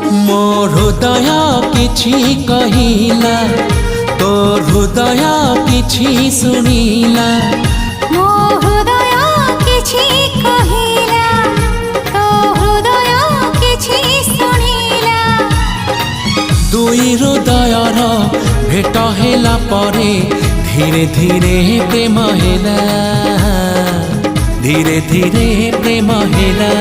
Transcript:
ମୋ ହୃଦୟ କିଛି କହିଲା, ତୋ ହୃଦୟ କିଛି ଶୁଣିଲା। ମୋ ହୃଦୟ କିଛି କହିଲା, ତୋ ହୃଦୟ କିଛି ଶୁଣିଲା। ଦୁଇ ହୃଦୟର ଭେଟ ହେଲା ପରେ ଧୀରେ ଧୀରେ ପ୍ରେମ ହେଲା, ଧୀରେ ଧୀରେ ପ୍ରେମ ହେଲା।